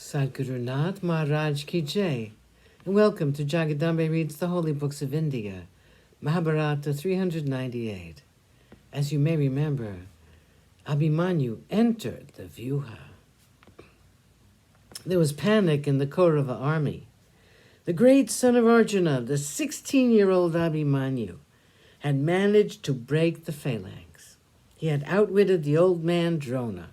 Sadhguru Nath Maharaj Ki Jai, and welcome to Jagadambe Reads the Holy Books of India, Mahabharata398. As you may remember, Abhimanyu entered the Vyuha. There was panic in the Kaurava army. The great son of Arjuna, the 16-year-old Abhimanyu, had managed to break the phalanx. He had outwitted the old man Drona.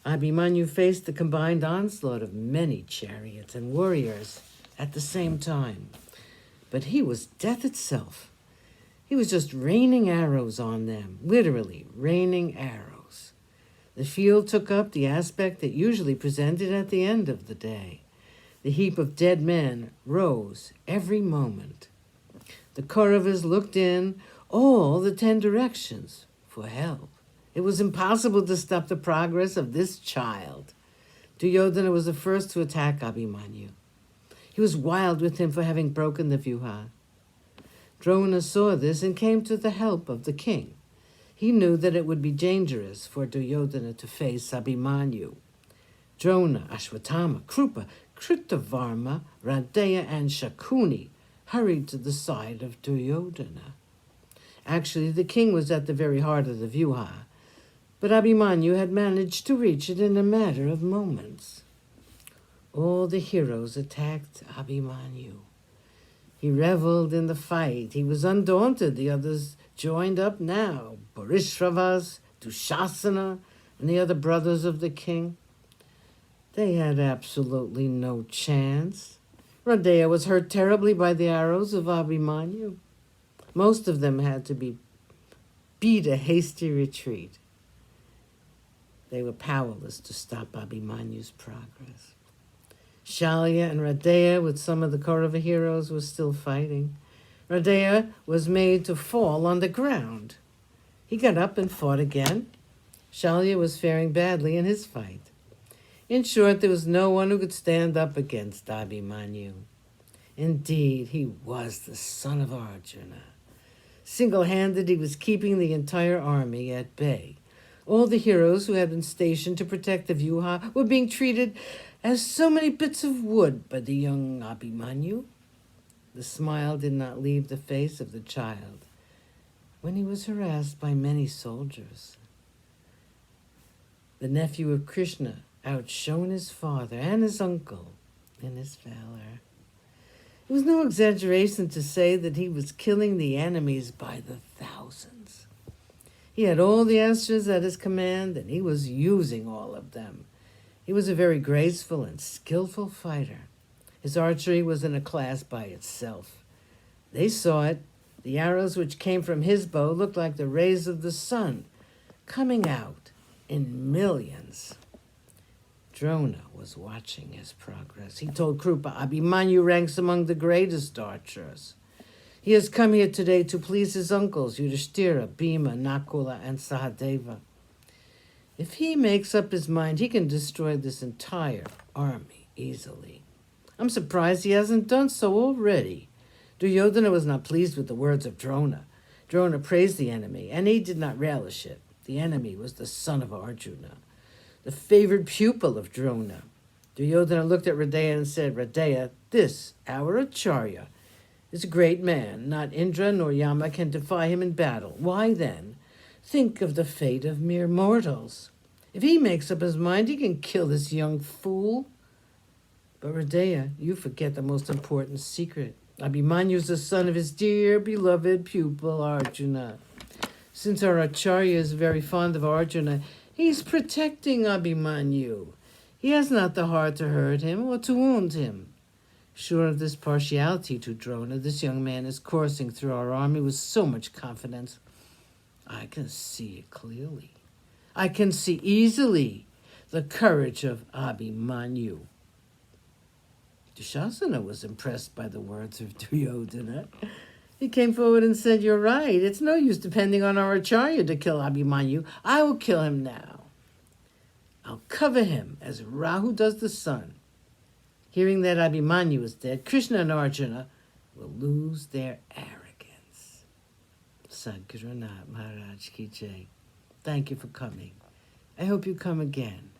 Abhimanyu faced the combined onslaught of many chariots and warriors at the same time. But he was death itself. He was just raining arrows on them, literally raining arrows. The field took up the aspect it usually presented at the end of the day. The heap of dead men rose every moment. The Kauravas looked in all the 10 directions for help. It was impossible to stop the progress of this child. Duryodhana was the first to attack Abhimanyu. He was wild with him for having broken the Vyuha. Drona saw this and came to the help of the king. He knew that it would be dangerous for Duryodhana to face Abhimanyu. Drona, Ashwatthama, Krupa, Kritavarma, Radeya, and Shakuni hurried to the side of Duryodhana. Actually, the king was at the very heart of the Vyuha, but Abhimanyu had managed to reach it in a matter of moments. All the heroes attacked Abhimanyu. He reveled in the fight. He was undaunted. The others joined up now. Bharishravas, Dushasana, and the other brothers of the king. They had absolutely no chance. Radeya was hurt terribly by the arrows of Abhimanyu. Most of them had to beat a hasty retreat. They were powerless to stop Abhimanyu's progress. Shalya and Radeya, with some of the Kaurava heroes, were still fighting. Radeya was made to fall on the ground. He got up and fought again. Shalya was faring badly in his fight. In short, there was no one who could stand up against Abhimanyu. Indeed, he was the son of Arjuna. Single-handed, he was keeping the entire army at bay. All the heroes who had been stationed to protect the Vyuha were being treated as so many bits of wood by the young Abhimanyu. The smile did not leave the face of the child when he was harassed by many soldiers. The nephew of Krishna outshone his father and his uncle in his valor. It was no exaggeration to say that he was killing the enemies by the thousands. He had all the astras at his command, and he was using all of them. He was a very graceful and skillful fighter. His archery was in a class by itself. They saw it. The arrows which came from his bow looked like the rays of the sun, coming out in millions. Drona was watching his progress. He told Krupa, Abhimanyu ranks among the greatest archers. He has come here today to please his uncles, Yudhishthira, Bhima, Nakula, and Sahadeva. If he makes up his mind, he can destroy this entire army easily. I'm surprised he hasn't done so already. Duryodhana was not pleased with the words of Drona. Drona praised the enemy, and he did not relish it. The enemy was the son of Arjuna, the favored pupil of Drona. Duryodhana looked at Radeya and said, Radeya, this, our Acharya, is a great man. Not Indra nor Yama can defy him in battle. Why then? Think of the fate of mere mortals. If he makes up his mind, he can kill this young fool. But Radeya, you forget the most important secret. Abhimanyu is the son of his dear, beloved pupil, Arjuna. Since our Acharya is very fond of Arjuna, he's protecting Abhimanyu. He has not the heart to hurt him or to wound him. Sure of this partiality to Drona, this young man is coursing through our army with so much confidence. I can see it clearly. I can see easily the courage of Abhimanyu. Dushasana was impressed by the words of Duryodhana. He came forward and said, You're right. It's no use depending on our Acharya to kill Abhimanyu. I will kill him now. I'll cover him as Rahu does the sun. Hearing that Abhimanyu is dead, Krishna and Arjuna will lose their arrogance. Sadhguru Nath Maharaj Ki Jai. Thank you for coming. I hope you come again.